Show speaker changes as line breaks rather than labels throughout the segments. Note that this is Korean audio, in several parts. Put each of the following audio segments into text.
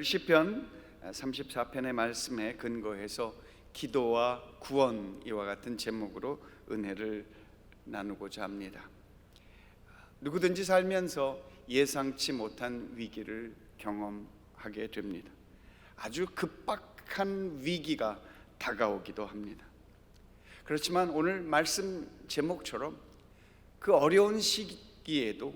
시편 34편의 말씀에 근거해서 기도와 구원, 이와 같은 제목으로 은혜를 나누고자 합니다. 누구든지 살면서 예상치 못한 위기를 경험하게 됩니다. 아주 급박한 위기가 다가오기도 합니다. 그렇지만 오늘 말씀 제목처럼 그 어려운 시기에도,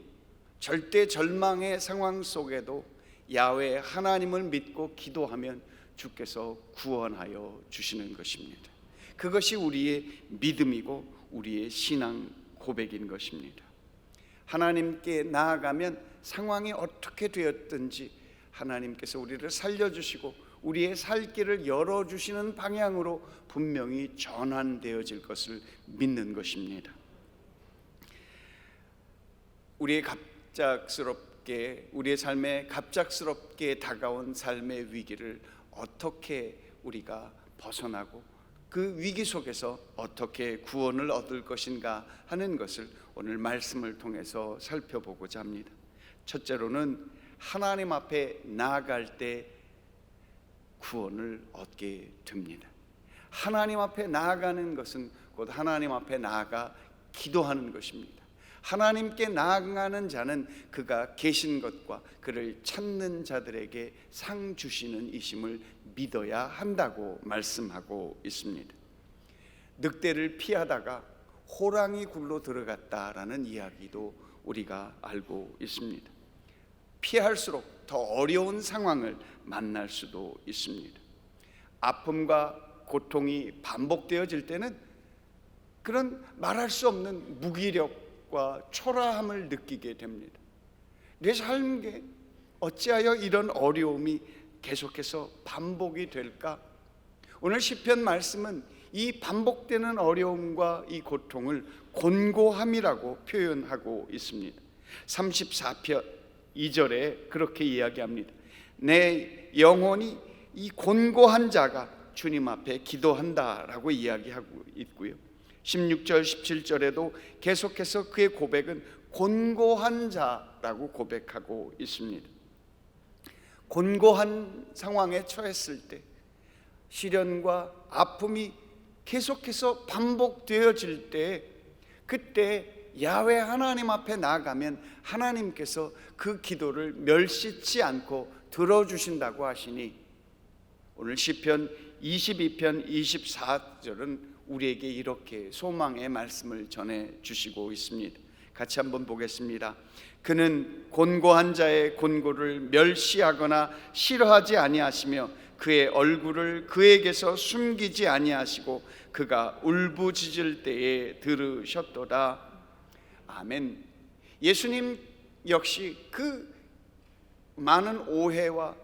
절대 절망의 상황 속에도 야훼 하나님을 믿고 기도하면 주께서 구원하여 주시는 것입니다. 그것이 우리의 믿음이고 우리의 신앙 고백인 것입니다. 하나님께 나아가면 상황이 어떻게 되었든지 하나님께서 우리를 살려주시고 우리의 살 길을 열어주시는 방향으로 분명히 전환되어질 것을 믿는 것입니다. 우리의 삶에 갑작스럽게 다가온 삶의 위기를 어떻게 우리가 벗어나고 그 위기 속에서 어떻게 구원을 얻을 것인가 하는 것을 오늘 말씀을 통해서 살펴보고자 합니다. 첫째로는 하나님 앞에 나아갈 때 구원을 얻게 됩니다. 하나님 앞에 나아가는 것은 곧 하나님 앞에 나아가 기도하는 것입니다. 하나님께 나아가는 자는 그가 계신 것과 그를 찾는 자들에게 상 주시는 이심을 믿어야 한다고 말씀하고 있습니다. 늑대를 피하다가 호랑이 굴로 들어갔다라는 이야기도 우리가 알고 있습니다. 피할수록 더 어려운 상황을 만날 수도 있습니다. 아픔과 고통이 반복되어질 때는 그런 말할 수 없는 무기력과 초라함을 느끼게 됩니다. 내 삶에 어찌하여 이런 어려움이 계속해서 반복이 될까? 오늘 시편 말씀은 이 반복되는 어려움과 이 고통을 곤고함이라고 표현하고 있습니다. 34편 2절에 그렇게 이야기합니다. 내 영혼이 이 곤고한 자가 주님 앞에 기도한다라고 이야기하고 있고요. 16절 17절에도 계속해서 그의 고백은 곤고한 자라고 고백하고 있습니다. 곤고한 상황에 처했을 때, 시련과 아픔이 계속해서 반복되어질 때, 그때 야훼 하나님 앞에 나아가면 하나님께서 그 기도를 멸시치 않고 들어주신다고 하시니, 오늘 시편 22편 24절은 우리에게 이렇게 소망의 말씀을 전해주시고 있습니다. 같이 한번 보겠습니다. 그는 곤고한 자의 곤고를 멸시하거나 싫어하지 아니하시며 그의 얼굴을 그에게서 숨기지 아니하시고 그가 울부짖을 때에 들으셨도다. 아멘. 예수님 역시 그 많은 오해와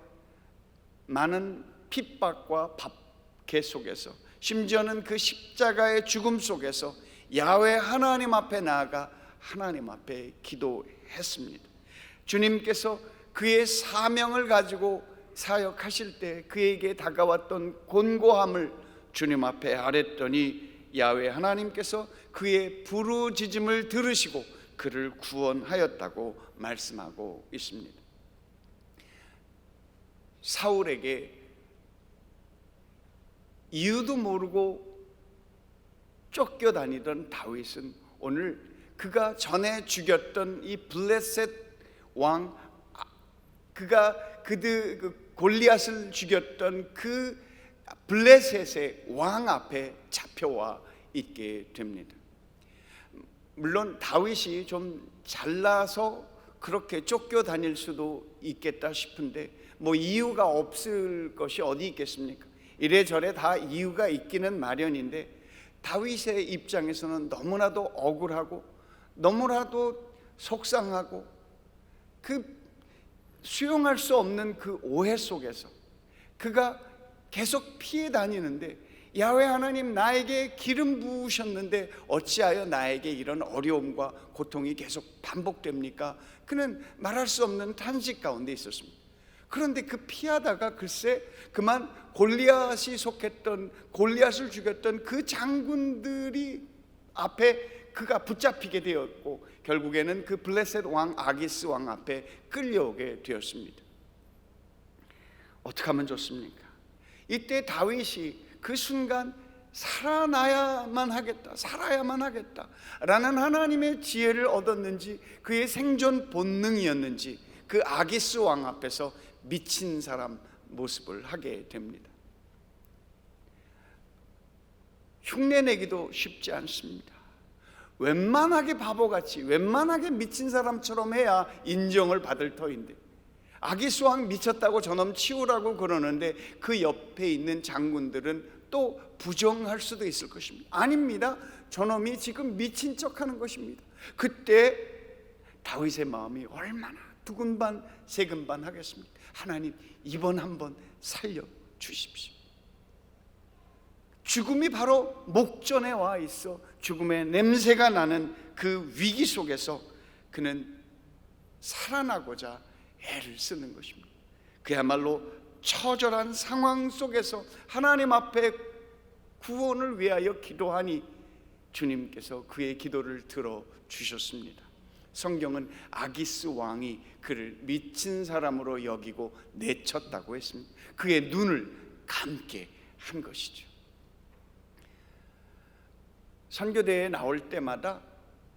많은 핍박과 박해 속에서, 심지어는 그 십자가의 죽음 속에서 야훼 하나님 앞에 나아가 하나님 앞에 기도했습니다. 주님께서 그의 사명을 가지고 사역하실 때 그에게 다가왔던 곤고함을 주님 앞에 아뢰더니 야훼 하나님께서 그의 부르짖음을 들으시고 그를 구원하였다고 말씀하고 있습니다. 사울에게 이유도 모르고 쫓겨다니던 다윗은 오늘 그가 전에 죽였던 이 블레셋 왕, 그가 그 골리앗을 죽였던 그 블레셋의 왕 앞에 잡혀와 있게 됩니다. 물론 다윗이 좀 잘나서 그렇게 쫓겨다닐 수도 있겠다 싶은데 뭐 이유가 없을 것이 어디 있겠습니까? 이래저래 다 이유가 있기는 마련인데 다윗의 입장에서는 너무나도 억울하고 너무나도 속상하고 그 수용할 수 없는 그 오해 속에서 그가 계속 피해 다니는데, 야훼 하나님 나에게 기름 부으셨는데 어찌하여 나에게 이런 어려움과 고통이 계속 반복됩니까? 그는 말할 수 없는 탄식 가운데 있었습니다. 그런데 그 피하다가 글쎄 그만 골리앗이 속했던, 골리앗을 죽였던 그 장군들이 앞에 그가 붙잡히게 되었고 결국에는 그 블레셋 왕 아기스 왕 앞에 끌려오게 되었습니다. 어떻게 하면 좋습니까? 이때 다윗이 그 순간 살아나야만 하겠다, 살아야만 하겠다 라는 하나님의 지혜를 얻었는지, 그의 생존 본능이었는지 그 아기스 왕 앞에서 미친 사람 모습을 하게 됩니다. 흉내내기도 쉽지 않습니다. 웬만하게 바보같이, 웬만하게 미친 사람처럼 해야 인정을 받을 터인데, 아기스 왕 미쳤다고 저놈 치우라고 그러는데 그 옆에 있는 장군들은 또 부정할 수도 있을 것입니다. 아닙니다, 저놈이 지금 미친 척하는 것입니다. 그때 다윗의 마음이 얼마나 두근반 세근반 하겠습니까? 하나님, 이번 한번 살려주십시오. 죽음이 바로 목전에 와 있어 죽음의 냄새가 나는 그 위기 속에서 그는 살아나고자 애를 쓰는 것입니다. 그야말로 처절한 상황 속에서 하나님 앞에 구원을 위하여 기도하니 주님께서 그의 기도를 들어주셨습니다. 성경은 아기스 왕이 그를 미친 사람으로 여기고 내쳤다고 했습니다. 그의 눈을 감게 한 것이죠. 선교대회에 나올 때마다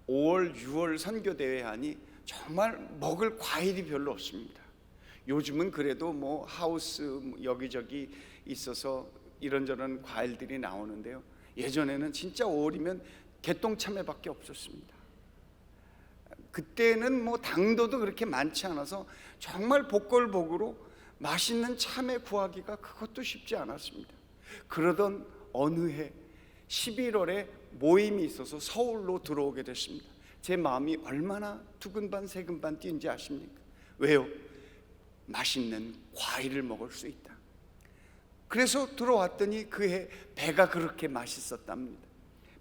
5월, 6월 선교대회 하니 정말 먹을 과일이 별로 없습니다. 요즘은 그래도 뭐 하우스 여기저기 있어서 이런저런 과일들이 나오는데요, 예전에는 진짜 5월이면 개똥참외밖에 없었습니다. 그때는 뭐 당도도 그렇게 많지 않아서 정말 복걸복으로 맛있는 참외 구하기가 그것도 쉽지 않았습니다. 그러던 어느 해 11월에 모임이 있어서 서울로 들어오게 됐습니다. 제 마음이 얼마나 두근반 세근반 뛴지 아십니까? 왜요? 맛있는 과일을 먹을 수 있다. 그래서 들어왔더니 그해 배가 그렇게 맛있었답니다.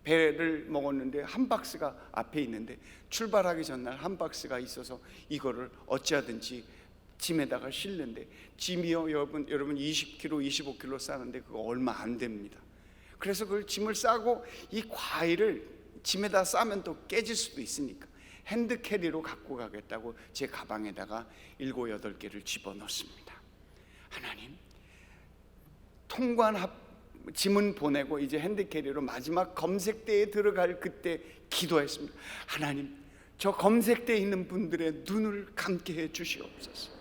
배를 먹었는데 한 박스가 앞에 있는데 출발하기 전날 한 박스가 있어서 이거를 어찌하든지 짐에다가 실는데, 짐이요 여러분 20kg, 25kg 싸는데 그거 얼마 안 됩니다. 그래서 그걸 짐을 싸고 이 과일을 짐에다 싸면 또 깨질 수도 있으니까 핸드캐리로 갖고 가겠다고 제 가방에다가 7, 8개를 집어넣습니다. 하나님, 짐은 보내고 이제 핸드캐리로 마지막 검색대에 들어갈 그때 기도했습니다. 하나님, 저 검색대에 있는 분들의 눈을 감게 해 주시옵소서.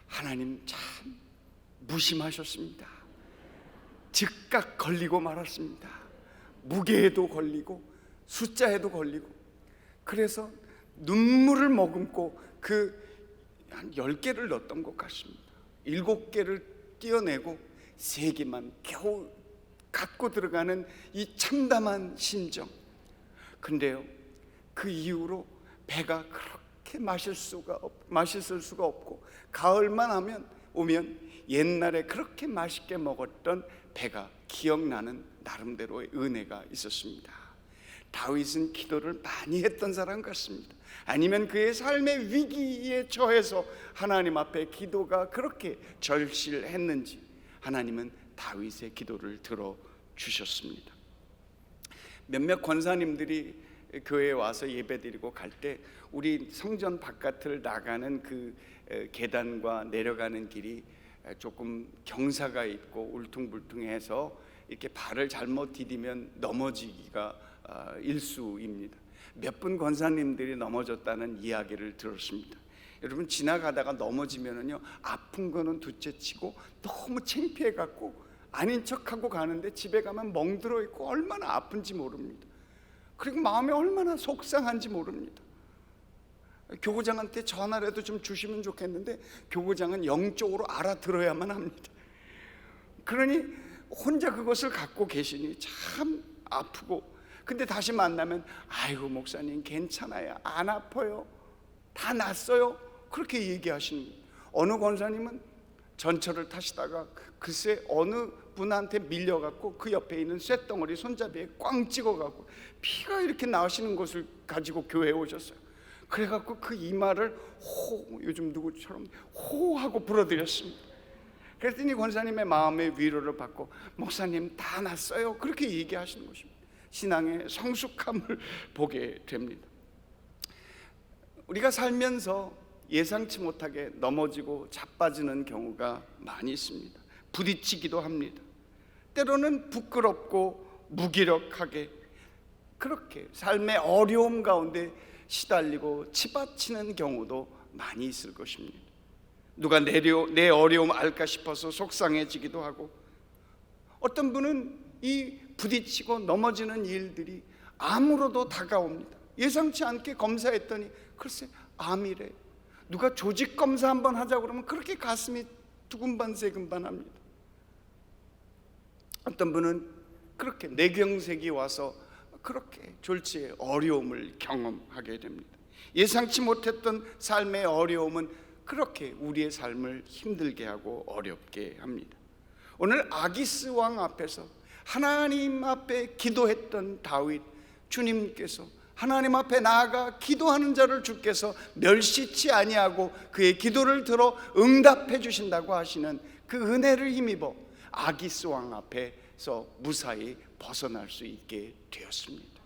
하나님 참 무심하셨습니다. 즉각 걸리고 말았습니다. 무게에도 걸리고 숫자에도 걸리고, 그래서 눈물을 머금고 한 10개를 넣었던 것 같습니다. 7개를 떼어내고 3개만 겨우 갖고 들어가는 이 참담한 심정. 근데요, 그 이후로 배가 그렇게 맛있을 수가 없고, 가을만 오면 옛날에 그렇게 맛있게 먹었던 배가 기억나는 나름대로의 은혜가 있었습니다. 다윗은 기도를 많이 했던 사람 같습니다. 아니면 그의 삶의 위기에 처해서 하나님 앞에 기도가 그렇게 절실했는지 하나님은 다윗의 기도를 들어주셨습니다. 몇몇 권사님들이 교회에 와서 예배드리고 갈 때 우리 성전 바깥을 나가는 그 계단과 내려가는 길이 조금 경사가 있고 울퉁불퉁해서 이렇게 발을 잘못 디디면 넘어지기가 일수입니다. 몇 분 권사님들이 넘어졌다는 이야기를 들었습니다. 여러분, 지나가다가 넘어지면은요, 아픈 거는 둘째치고 너무 창피해 갖고 아닌 척하고 가는데 집에 가면 멍들어 있고 얼마나 아픈지 모릅니다. 그리고 마음이 얼마나 속상한지 모릅니다. 교구장한테 전화라도 좀 주시면 좋겠는데 교구장은 영적으로 알아들어야만 합니다. 그러니 혼자 그것을 갖고 계시니 참 아프고, 근데 다시 만나면 아이고 목사님 괜찮아요, 안 아파요, 다 낫어요, 그렇게 얘기하시는 거예요. 어느 권사님은 전철을 타시다가 글쎄 어느 분한테 밀려갖고 그 옆에 있는 쇳덩어리 손잡이에 꽝 찍어갖고 피가 이렇게 나시는 것을 가지고 교회에 오셨어요. 그래갖고 그 이마를 요즘 누구처럼 하고 불어드렸습니다. 그랬더니 권사님의 마음의 위로를 받고 목사님 다 낫어요, 그렇게 얘기하시는 것입니다. 신앙의 성숙함을 보게 됩니다. 우리가 살면서 예상치 못하게 넘어지고 자빠지는 경우가 많이 있습니다. 부딪히기도 합니다. 때로는 부끄럽고 무기력하게 그렇게 삶의 어려움 가운데 시달리고 치받치는 경우도 많이 있을 것입니다. 누가 내 어려움 알까 싶어서 속상해지기도 하고, 어떤 분은 이 부딪히고 넘어지는 일들이 암으로도 다가옵니다. 예상치 않게 검사했더니 글쎄 암이래. 누가 조직 검사 한번 하자고 그러면 그렇게 가슴이 두근반세근반합니다. 어떤 분은 그렇게 뇌경색이 와서 그렇게 졸지에 어려움을 경험하게 됩니다. 예상치 못했던 삶의 어려움은 그렇게 우리의 삶을 힘들게 하고 어렵게 합니다. 오늘 아기스 왕 앞에서 하나님 앞에 기도했던 다윗, 주님께서 하나님 앞에 나아가 기도하는 자를 주께서 멸시치 아니하고 그의 기도를 들어 응답해 주신다고 하시는 그 은혜를 힘입어 아기스 왕 앞에서 무사히 벗어날 수 있게 되었습니다.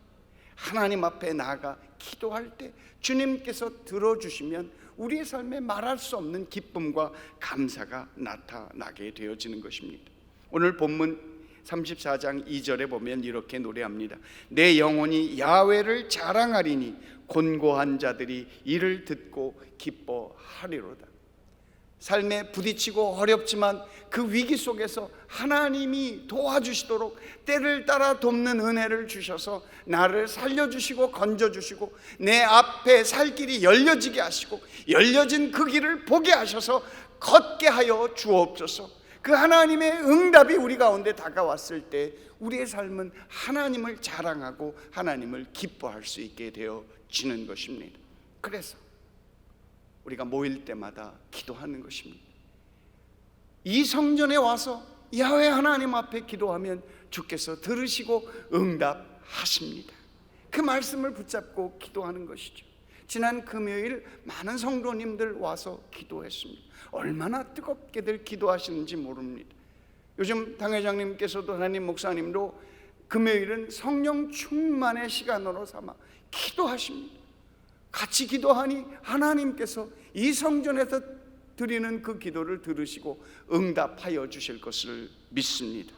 하나님 앞에 나아가 기도할 때 주님께서 들어주시면 우리의 삶에 말할 수 없는 기쁨과 감사가 나타나게 되어지는 것입니다. 오늘 본문 34장 2절에 보면 이렇게 노래합니다. 내 영혼이 야훼를 자랑하리니 곤고한 자들이 이를 듣고 기뻐하리로다. 삶에 부딪히고 어렵지만 그 위기 속에서 하나님이 도와주시도록 때를 따라 돕는 은혜를 주셔서 나를 살려주시고 건져주시고 내 앞에 살 길이 열려지게 하시고 열려진 그 길을 보게 하셔서 걷게 하여 주옵소서. 그 하나님의 응답이 우리 가운데 다가왔을 때 우리의 삶은 하나님을 자랑하고 하나님을 기뻐할 수 있게 되어지는 것입니다. 그래서 우리가 모일 때마다 기도하는 것입니다. 이 성전에 와서 야훼 하나님 앞에 기도하면 주께서 들으시고 응답하십니다. 그 말씀을 붙잡고 기도하는 것이죠. 지난 금요일 많은 성도님들 와서 기도했습니다. 얼마나 뜨겁게들 기도하시는지 모릅니다. 요즘 당회장님께서도 하나님 목사님도 금요일은 성령 충만의 시간으로 삼아 기도하십니다. 같이 기도하니 하나님께서 이 성전에서 드리는 그 기도를 들으시고 응답하여 주실 것을 믿습니다.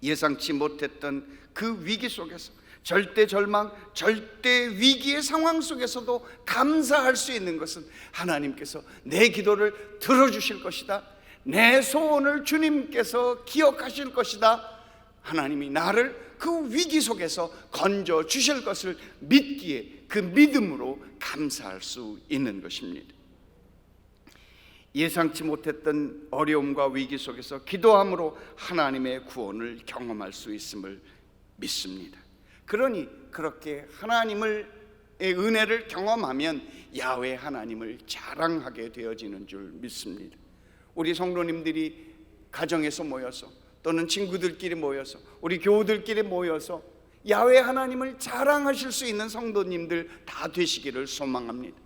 예상치 못했던 그 위기 속에서 절대 절망, 절대 위기의 상황 속에서도 감사할 수 있는 것은 하나님께서 내 기도를 들어주실 것이다. 내 소원을 주님께서 기억하실 것이다. 하나님이 나를 그 위기 속에서 건져 주실 것을 믿기에 그 믿음으로 감사할 수 있는 것입니다. 예상치 못했던 어려움과 위기 속에서 기도함으로 하나님의 구원을 경험할 수 있음을 믿습니다. 그러니 그렇게 하나님의 은혜를 경험하면 야훼 하나님을 자랑하게 되어지는 줄 믿습니다. 우리 성도님들이 가정에서 모여서 또는 친구들끼리 모여서 우리 교우들끼리 모여서 야훼 하나님을 자랑하실 수 있는 성도님들 다 되시기를 소망합니다.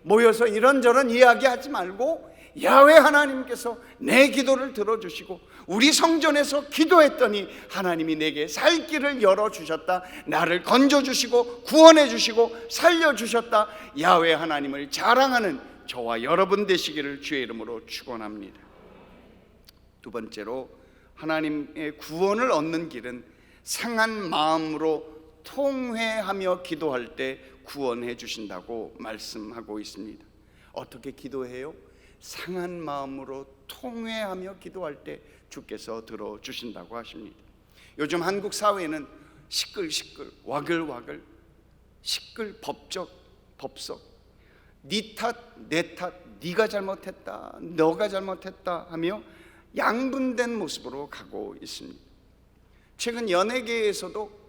모여서 이런저런 이야기하지 말고 야훼 하나님께서 내 기도를 들어주시고 우리 성전에서 기도했더니 하나님이 내게 살 길을 열어주셨다. 나를 건져주시고 구원해주시고 살려주셨다. 야훼 하나님을 자랑하는 저와 여러분 되시기를 주의 이름으로 축원합니다. 두 번째로 하나님의 구원을 얻는 길은 상한 마음으로 통회하며 기도할 때 구원해 주신다고 말씀하고 있습니다. 어떻게 기도해요? 상한 마음으로 통회하며 기도할 때 주께서 들어주신다고 하십니다. 요즘 한국 사회는 시끌시끌 와글와글 시끌벅적 법석 네 탓 내 탓 네가 잘못했다 너가 잘못했다 하며 양분된 모습으로 가고 있습니다. 최근 연예계에서도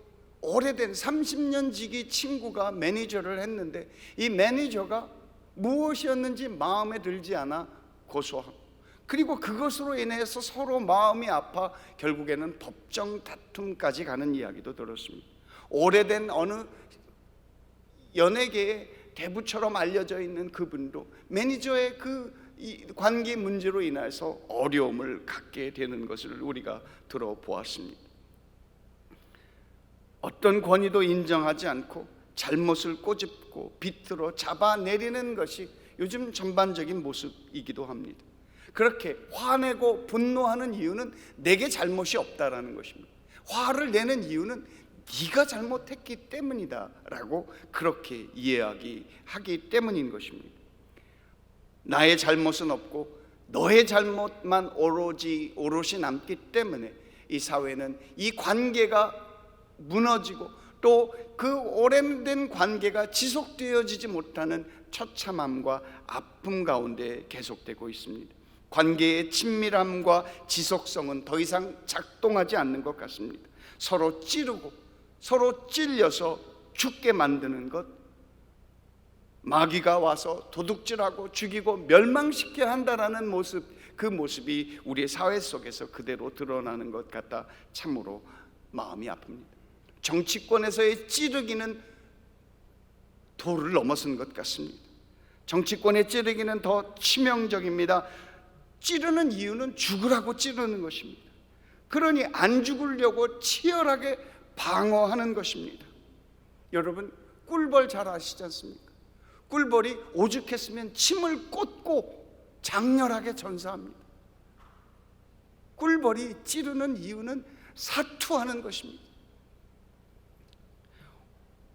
오래된 30년 지기 친구가 매니저를 했는데 이 매니저가 무엇이었는지 마음에 들지 않아 고소하고 그리고 그것으로 인해서 서로 마음이 아파 결국에는 법정 다툼까지 가는 이야기도 들었습니다. 오래된 어느 연예계의 대부처럼 알려져 있는 그분도 매니저의 그 관계 문제로 인해서 어려움을 갖게 되는 것을 우리가 들어보았습니다. 어떤 권위도 인정하지 않고 잘못을 꼬집고 비틀어 잡아내리는 것이 요즘 전반적인 모습이기도 합니다. 그렇게 화내고 분노하는 이유는 내게 잘못이 없다라는 것입니다. 화를 내는 이유는 네가 잘못했기 때문이다 라고 그렇게 이야기하기 때문인 것입니다. 나의 잘못은 없고 너의 잘못만 오롯이 남기 때문에 이 사회는 이 관계가 무너지고 또 그 오랜된 관계가 지속되어지지 못하는 처참함과 아픔 가운데 계속되고 있습니다. 관계의 친밀함과 지속성은 더 이상 작동하지 않는 것 같습니다. 서로 찌르고 서로 찔려서 죽게 만드는 것, 마귀가 와서 도둑질하고 죽이고 멸망시켜야 한다라는 모습, 그 모습이 우리의 사회 속에서 그대로 드러나는 것 같아 참으로 마음이 아픕니다. 정치권에서의 찌르기는 도를 넘어선 것 같습니다. 정치권의 찌르기는 더 치명적입니다. 찌르는 이유는 죽으라고 찌르는 것입니다. 그러니 안 죽으려고 치열하게 방어하는 것입니다. 여러분, 꿀벌 잘 아시지 않습니까? 꿀벌이 오죽했으면 침을 꽂고 장렬하게 전사합니다. 꿀벌이 찌르는 이유는 사투하는 것입니다.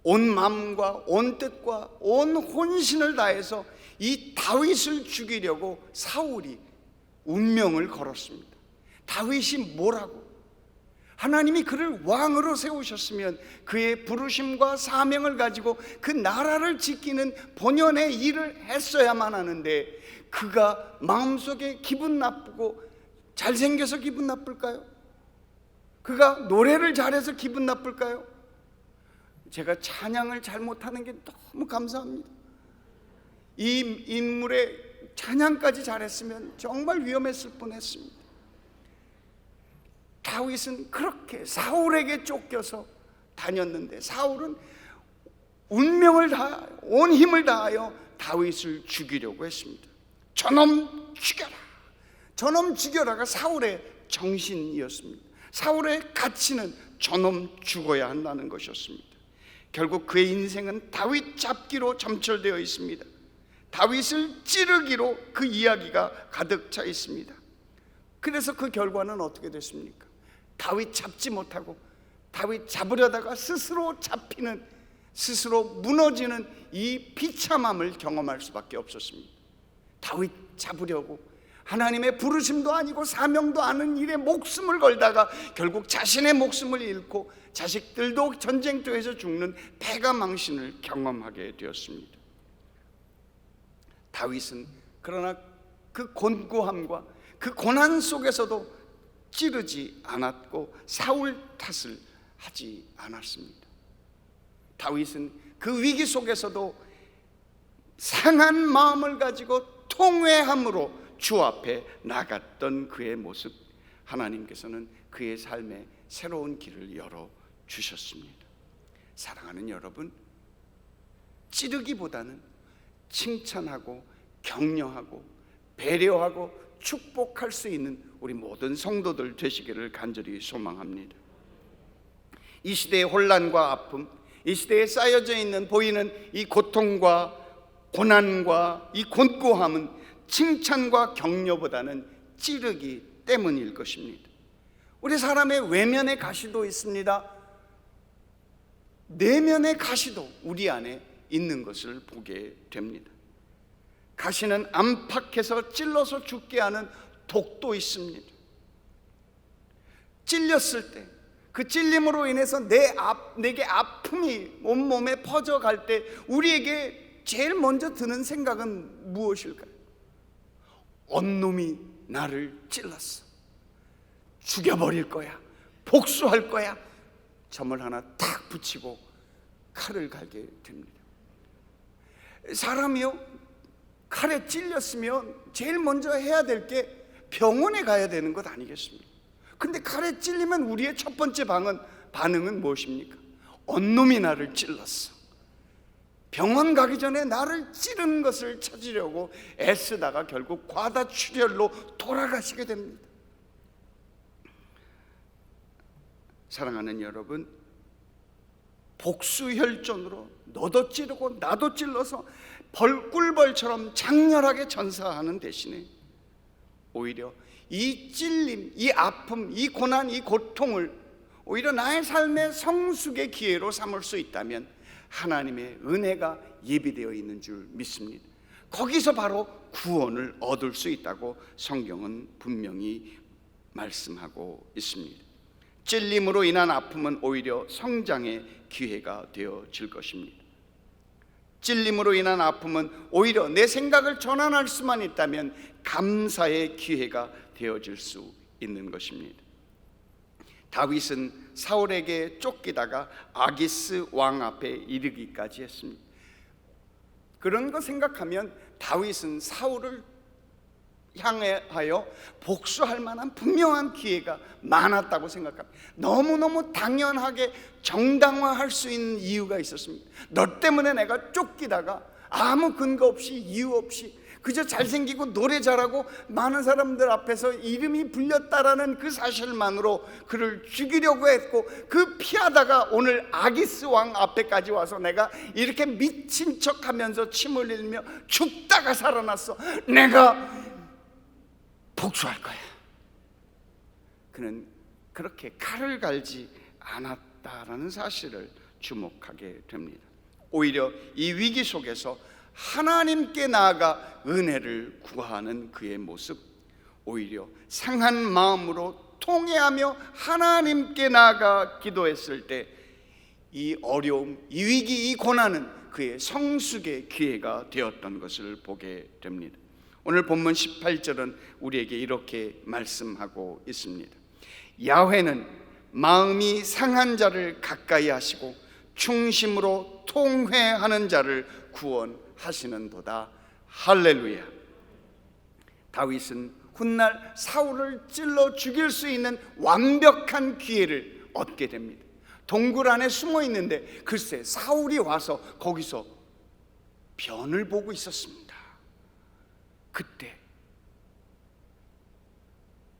온 마음과 온 뜻과 온 혼신을 다해서 이 다윗을 죽이려고 사울이 운명을 걸었습니다. 다윗이 뭐라고? 하나님이 그를 왕으로 세우셨으면 그의 부르심과 사명을 가지고 그 나라를 지키는 본연의 일을 했어야만 하는데, 그가 마음속에 기분 나쁘고 잘생겨서 기분 나쁠까요? 그가 노래를 잘해서 기분 나쁠까요? 제가 찬양을 잘못하는 게 너무 감사합니다. 이 인물의 찬양까지 잘했으면 정말 위험했을 뻔했습니다. 다윗은 그렇게 사울에게 쫓겨서 다녔는데 사울은 운명을 다하여 온 힘을 다하여 다윗을 죽이려고 했습니다. 저놈 죽여라, 저놈 죽여라가 사울의 정신이었습니다. 사울의 가치는 저놈 죽어야 한다는 것이었습니다. 결국 그의 인생은 다윗 잡기로 점철되어 있습니다. 다윗을 찌르기로 그 이야기가 가득 차 있습니다. 그래서 그 결과는 어떻게 됐습니까? 다윗 잡지 못하고 다윗 잡으려다가 스스로 잡히는, 스스로 무너지는 이 비참함을 경험할 수밖에 없었습니다. 다윗 잡으려고 하나님의 부르심도 아니고 사명도 아닌 일에 목숨을 걸다가 결국 자신의 목숨을 잃고 자식들도 전쟁터에서 죽는 패가망신을 경험하게 되었습니다. 다윗은 그러나 그 곤고함과 그 고난 속에서도 찌르지 않았고 사울 탓을 하지 않았습니다. 다윗은 그 위기 속에서도 상한 마음을 가지고 통회함으로 주 앞에 나갔던 그의 모습, 하나님께서는 그의 삶에 새로운 길을 열어주셨습니다. 사랑하는 여러분, 찌르기보다는 칭찬하고 격려하고 배려하고 축복할 수 있는 우리 모든 성도들 되시기를 간절히 소망합니다. 이 시대의 혼란과 아픔, 이 시대에 쌓여져 있는 보이는 이 고통과 고난과 이 곤고함은 칭찬과 격려보다는 찌르기 때문일 것입니다. 우리 사람의 외면의 가시도 있습니다. 내면의 가시도 우리 안에 있는 것을 보게 됩니다. 가시는 안팎에서 찔러서 죽게 하는 독도 있습니다. 찔렸을 때, 그 찔림으로 인해서 내게 아픔이 온몸에 퍼져갈 때 우리에게 제일 먼저 드는 생각은 무엇일까요? 언놈이 나를 찔렀어, 죽여버릴 거야, 복수할 거야, 점을 하나 탁 붙이고 칼을 갈게 됩니다. 사람이요, 칼에 찔렸으면 제일 먼저 해야 될 게 병원에 가야 되는 것 아니겠습니까? 근데 칼에 찔리면 우리의 첫 번째 반응은 무엇입니까? 언놈이 나를 찔렀어. 병원 가기 전에 나를 찌른 것을 찾으려고 애쓰다가 결국 과다출혈로 돌아가시게 됩니다. 사랑하는 여러분, 복수혈전으로 너도 찌르고 나도 찔러서 꿀벌처럼 장렬하게 전사하는 대신에 오히려 이 찔림, 이 아픔, 이 고난, 이 고통을 오히려 나의 삶의 성숙의 기회로 삼을 수 있다면 하나님의 은혜가 예비되어 있는 줄 믿습니다. 거기서 바로 구원을 얻을 수 있다고 성경은 분명히 말씀하고 있습니다. 찔림으로 인한 아픔은 오히려 성장의 기회가 되어질 것입니다. 찔림으로 인한 아픔은 오히려 내 생각을 전환할 수만 있다면 감사의 기회가 되어질 수 있는 것입니다. 다윗은 사울에게 쫓기다가 아기스 왕 앞에 이르기까지 했습니다. 그런 거 생각하면 다윗은 사울을 향하여 복수할 만한 분명한 기회가 많았다고 생각합니다. 너무너무 당연하게 정당화할 수 있는 이유가 있었습니다. 너 때문에 내가 쫓기다가 아무 근거 없이 이유 없이 그저 잘생기고 노래 잘하고 많은 사람들 앞에서 이름이 불렸다라는 그 사실만으로 그를 죽이려고 했고, 그 피하다가 오늘 아기스 왕 앞에까지 와서 내가 이렇게 미친 척하면서 침 흘리며 죽다가 살아났어. 내가 복수할 거야. 그는 그렇게 칼을 갈지 않았다라는 사실을 주목하게 됩니다. 오히려 이 위기 속에서 하나님께 나아가 은혜를 구하는 그의 모습, 오히려 상한 마음으로 통회하며 하나님께 나아가 기도했을 때 이 어려움, 이 위기, 이 고난은 그의 성숙의 기회가 되었던 것을 보게 됩니다. 오늘 본문 18절은 우리에게 이렇게 말씀하고 있습니다. 야훼는 마음이 상한 자를 가까이 하시고 충심으로 통회하는 자를 구원하시는도다. 할렐루야. 다윗은 훗날 사울을 찔러 죽일 수 있는 완벽한 기회를 얻게 됩니다. 동굴 안에 숨어 있는데 글쎄 사울이 와서 거기서 변을 보고 있었습니다. 그때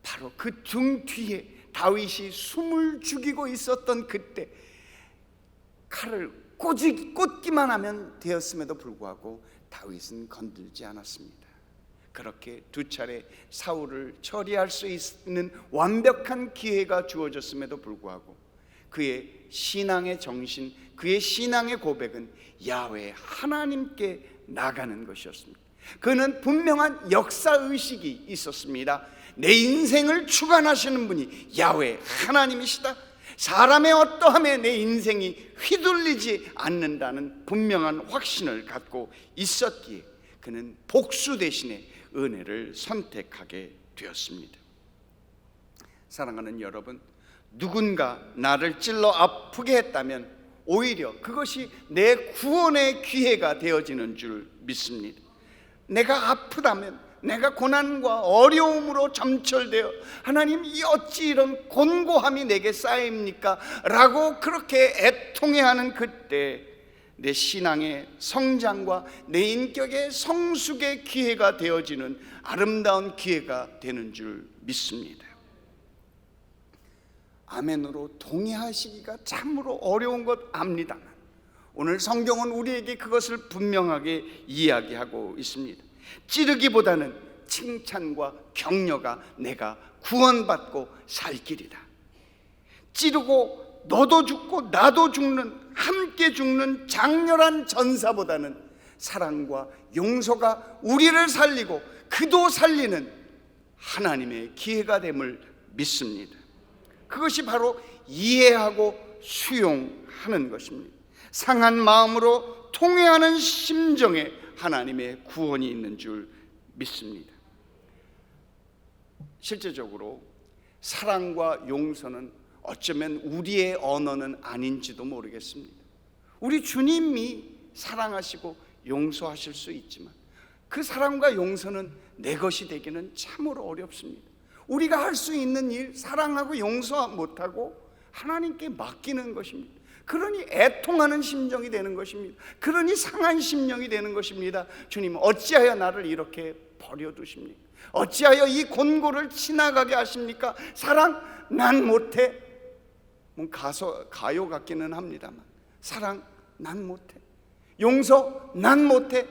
바로 그 등 뒤에 다윗이 숨을 죽이고 있었던 그때 칼을 꽂기만 하면 되었음에도 불구하고 다윗은 건들지 않았습니다. 그렇게 두 차례 사울을 처리할 수 있는 완벽한 기회가 주어졌음에도 불구하고 그의 신앙의 정신, 그의 신앙의 고백은 야훼 하나님께 나가는 것이었습니다. 그는 분명한 역사의식이 있었습니다. 내 인생을 주관하시는 분이 야훼 하나님이시다. 사람의 어떠함에 내 인생이 휘둘리지 않는다는 분명한 확신을 갖고 있었기에 그는 복수 대신에 은혜를 선택하게 되었습니다. 사랑하는 여러분, 누군가 나를 찔러 아프게 했다면 오히려 그것이 내 구원의 기회가 되어지는 줄 믿습니다. 내가 아프다면, 내가 고난과 어려움으로 점철되어 하나님 이 어찌 이런 곤고함이 내게 쌓입니까? 라고 그렇게 애통해하는 그때 내 신앙의 성장과 내 인격의 성숙의 기회가 되어지는 아름다운 기회가 되는 줄 믿습니다. 아멘으로 동의하시기가 참으로 어려운 것 압니다만 오늘 성경은 우리에게 그것을 분명하게 이야기하고 있습니다. 찌르기보다는 칭찬과 격려가 내가 구원받고 살 길이다. 찌르고 너도 죽고 나도 죽는, 함께 죽는 장렬한 전사보다는 사랑과 용서가 우리를 살리고 그도 살리는 하나님의 기회가 됨을 믿습니다. 그것이 바로 이해하고 수용하는 것입니다. 상한 마음으로 통회하는 심정에 하나님의 구원이 있는 줄 믿습니다. 실제적으로 사랑과 용서는 어쩌면 우리의 언어는 아닌지도 모르겠습니다. 우리 주님이 사랑하시고 용서하실 수 있지만 그 사랑과 용서는 내 것이 되기는 참으로 어렵습니다. 우리가 할 수 있는 일, 사랑하고 용서 못하고 하나님께 맡기는 것입니다. 그러니 애통하는 심정이 되는 것입니다. 그러니 상한 심령이 되는 것입니다. 주님, 어찌하여 나를 이렇게 버려두십니까? 어찌하여 이 곤고를 지나가게 하십니까? 사랑 난 못해. 가요 같기는 합니다만 사랑 난 못해. 용서 난 못해.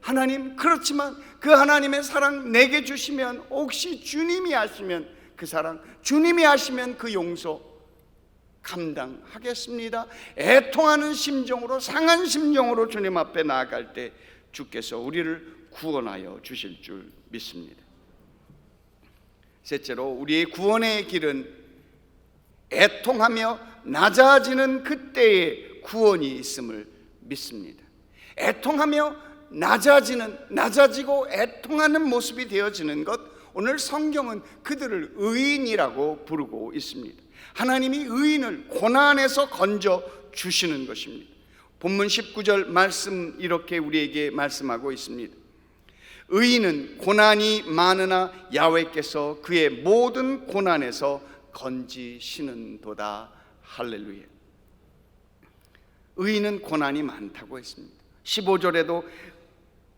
하나님, 그렇지만 그 하나님의 사랑 내게 주시면, 혹시 주님이 하시면 그 사랑, 주님이 하시면 그 용서 감당하겠습니다. 애통하는 심정으로, 상한 심정으로 주님 앞에 나아갈 때 주께서 우리를 구원하여 주실 줄 믿습니다. 셋째로, 우리의 구원의 길은 애통하며 낮아지는 그때의 구원이 있음을 믿습니다. 애통하며 낮아지고 애통하는 모습이 되어지는 것, 오늘 성경은 그들을 의인이라고 부르고 있습니다. 하나님이 의인을 고난에서 건져 주시는 것입니다. 본문 19절 말씀, 이렇게 우리에게 말씀하고 있습니다. 의인은 고난이 많으나 야훼께서 그의 모든 고난에서 건지시는도다. 할렐루야. 의인은 고난이 많다고 했습니다. 15절에도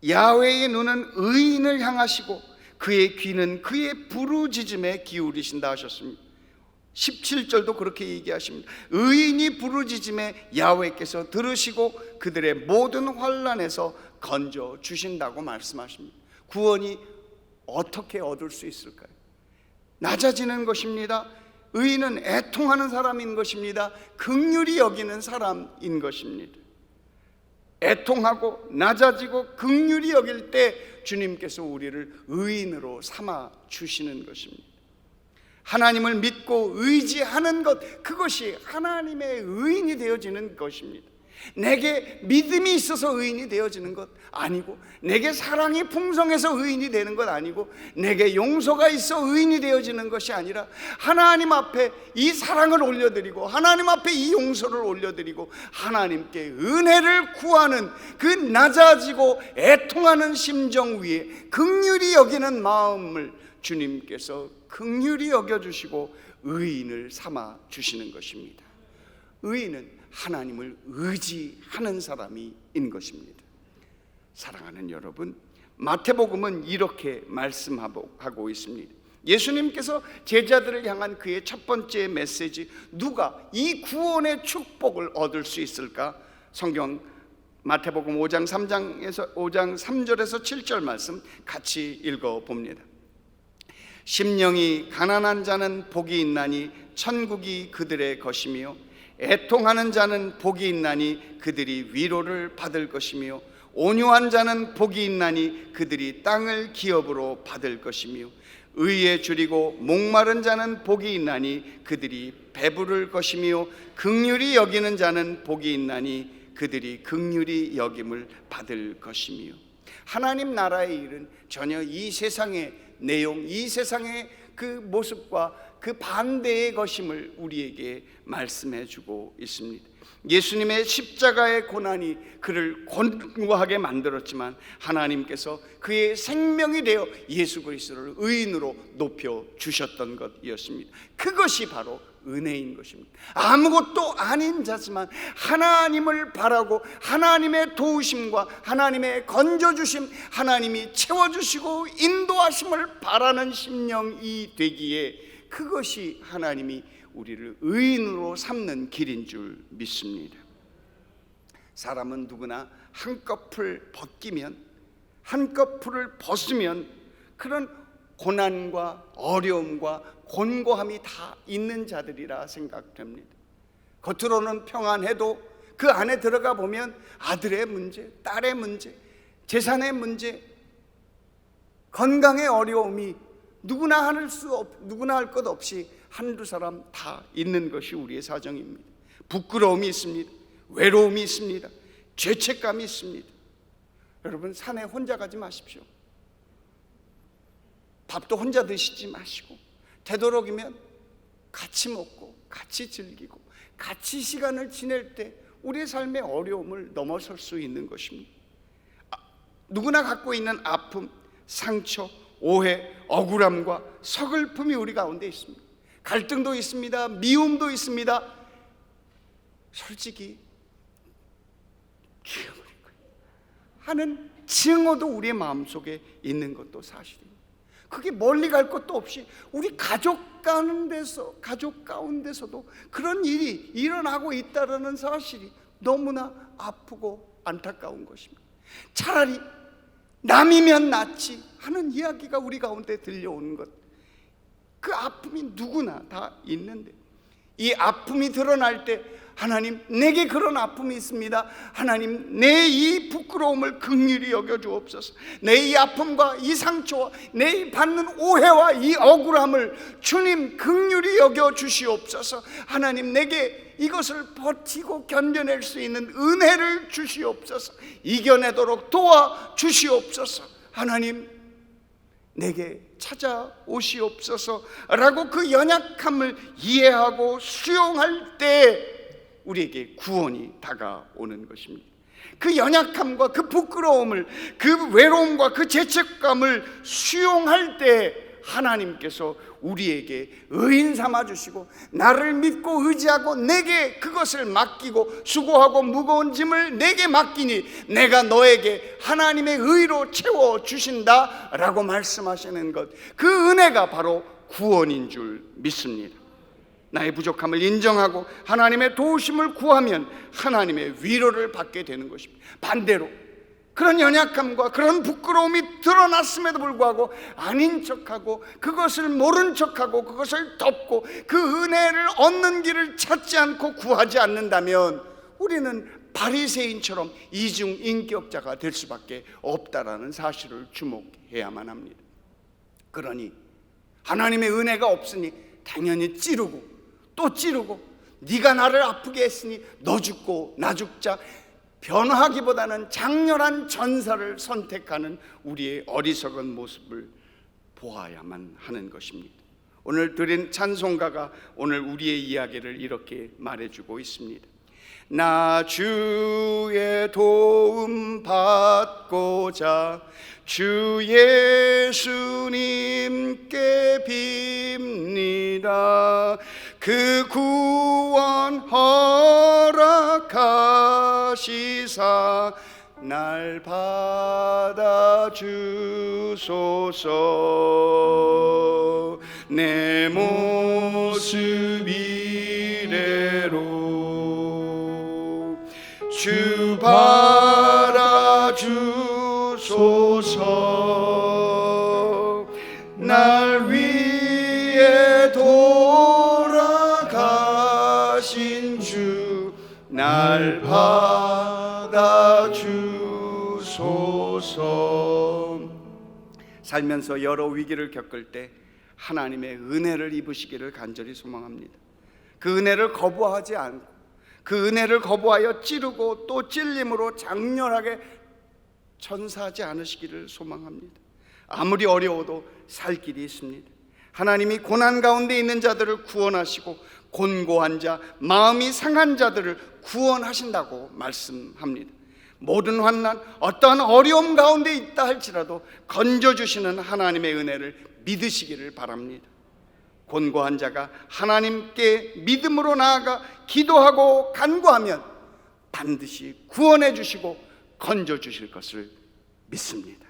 야훼의 눈은 의인을 향하시고 그의 귀는 그의 부르짖음에 기울이신다 하셨습니다. 17절도 그렇게 얘기하십니다. 의인이 부르짖음에 야훼께서 들으시고 그들의 모든 환난에서 건져 주신다고 말씀하십니다. 구원이 어떻게 얻을 수 있을까요? 낮아지는 것입니다. 의인은 애통하는 사람인 것입니다. 긍휼히 여기는 사람인 것입니다. 애통하고 낮아지고 긍휼히 여길 때 주님께서 우리를 의인으로 삼아 주시는 것입니다. 하나님을 믿고 의지하는 것, 그것이 하나님의 의인이 되어지는 것입니다. 내게 믿음이 있어서 의인이 되어지는 것 아니고, 내게 사랑이 풍성해서 의인이 되는 것 아니고, 내게 용서가 있어 의인이 되어지는 것이 아니라, 하나님 앞에 이 사랑을 올려드리고 하나님 앞에 이 용서를 올려드리고 하나님께 은혜를 구하는 그 낮아지고 애통하는 심정 위에 긍휼히 여기는 마음을 주님께서 긍휼히 여겨주시고 의인을 삼아 주시는 것입니다. 의인은 하나님을 의지하는 사람인 것입니다. 사랑하는 여러분, 마태복음은 이렇게 말씀하고 있습니다. 예수님께서 제자들을 향한 그의 첫 번째 메시지, 누가 이 구원의 축복을 얻을 수 있을까? 성경 마태복음 5장 3절에서 7절 말씀 같이 읽어봅니다. 심령이 가난한 자는 복이 있나니 천국이 그들의 것이며, 애통하는 자는 복이 있나니 그들이 위로를 받을 것이며, 온유한 자는 복이 있나니 그들이 땅을 기업으로 받을 것이며, 의에 줄이고 목마른 자는 복이 있나니 그들이 배부를 것이며, 긍휼히 여기는 자는 복이 있나니 그들이 긍휼히 여김을 받을 것이며. 하나님 나라의 일은 전혀 이 세상의 내용, 이 세상의 그 모습과 그 반대의 것임을 우리에게 말씀해 주고 있습니다. 예수님의 십자가의 고난이 그를 곤고하게 만들었지만, 하나님께서 그의 생명이 되어 예수 그리스도를 의인으로 높여 주셨던 것이었습니다. 그것이 바로 은혜인 것입니다. 아무것도 아닌 자지만 하나님을 바라고 하나님의 도우심과 하나님의 건져주심, 하나님이 채워주시고 인도하심을 바라는 심령이 되기에, 그것이 하나님이 우리를 의인으로 삼는 길인 줄 믿습니다. 사람은 누구나 한꺼풀 벗기면, 한꺼풀을 벗으면 그런 고난과 어려움과 곤고함이 다 있는 자들이라 생각됩니다. 겉으로는 평안해도 그 안에 들어가 보면 아들의 문제, 딸의 문제, 재산의 문제, 건강의 어려움이 누구나 할 것 없이 한두 사람 다 있는 것이 우리의 사정입니다. 부끄러움이 있습니다. 외로움이 있습니다. 죄책감이 있습니다. 여러분, 산에 혼자 가지 마십시오. 밥도 혼자 드시지 마시고, 되도록이면 같이 먹고 같이 즐기고 같이 시간을 지낼 때 우리의 삶의 어려움을 넘어설 수 있는 것입니다. 누구나 갖고 있는 아픔, 상처, 오해, 억울함과 서글픔이 우리 가운데 있습니다. 갈등도 있습니다. 미움도 있습니다. 솔직히 죽여버릴 거예요 하는 증오도 우리의 마음속에 있는 것도 사실입니다. 그게 멀리 갈 것도 없이 우리 가족 가운데서도 그런 일이 일어나고 있다는 사실이 너무나 아프고 안타까운 것입니다. 차라리 남이면 낫지 하는 이야기가 우리 가운데 들려오는 것, 그 아픔이 누구나 다 있는데 이 아픔이 드러날 때 하나님, 내게 그런 아픔이 있습니다. 하나님, 내 이 부끄러움을 긍휼히 여겨주옵소서. 내 이 아픔과 이 상처와 내 이 받는 오해와 이 억울함을 주님 긍휼히 여겨주시옵소서. 하나님, 내게 이것을 버티고 견뎌낼 수 있는 은혜를 주시옵소서. 이겨내도록 도와주시옵소서. 하나님, 내게 찾아오시옵소서 라고 그 연약함을 이해하고 수용할 때 우리에게 구원이 다가오는 것입니다. 그 연약함과 그 부끄러움을, 그 외로움과 그 죄책감을 수용할 때 하나님께서 우리에게 의인 삼아 주시고 나를 믿고 의지하고 내게 그것을 맡기고 수고하고 무거운 짐을 내게 맡기니 내가 너에게 하나님의 의로 채워 주신다 라고 말씀하시는 것, 그 은혜가 바로 구원인 줄 믿습니다. 나의 부족함을 인정하고 하나님의 도우심을 구하면 하나님의 위로를 받게 되는 것입니다. 반대로 그런 연약함과 그런 부끄러움이 드러났음에도 불구하고 아닌 척하고 그것을 모른 척하고 그것을 덮고 그 은혜를 얻는 길을 찾지 않고 구하지 않는다면 우리는 바리새인처럼 이중인격자가 될 수밖에 없다라는 사실을 주목해야만 합니다. 그러니 하나님의 은혜가 없으니 당연히 찌르고 또 찌르고 네가 나를 아프게 했으니 너 죽고 나 죽자, 변화하기보다는 장렬한 전사를 선택하는 우리의 어리석은 모습을 보아야만 하는 것입니다. 오늘 드린 찬송가가 오늘 우리의 이야기를 이렇게 말해주고 있습니다. 나 주의 도움 받고자 주 예수님께 빕니다. 그 구원 허락하시사 날 받아주소서. 내 모습 이래로 주 받아주소서. 날 위해 돌아가신 주 날 받아주소서. 살면서 여러 위기를 겪을 때 하나님의 은혜를 입으시기를 간절히 소망합니다. 그 은혜를 거부하지 않고 그 은혜를 거부하여 찌르고 또 찔림으로 장렬하게 전사하지 않으시기를 소망합니다. 아무리 어려워도 살 길이 있습니다. 하나님이 고난 가운데 있는 자들을 구원하시고 곤고한 자, 마음이 상한 자들을 구원하신다고 말씀합니다. 모든 환난, 어떠한 어려움 가운데 있다 할지라도 건져주시는 하나님의 은혜를 믿으시기를 바랍니다. 곤고한 자가 하나님께 믿음으로 나아가 기도하고 간구하면 반드시 구원해 주시고 건져 주실 것을 믿습니다.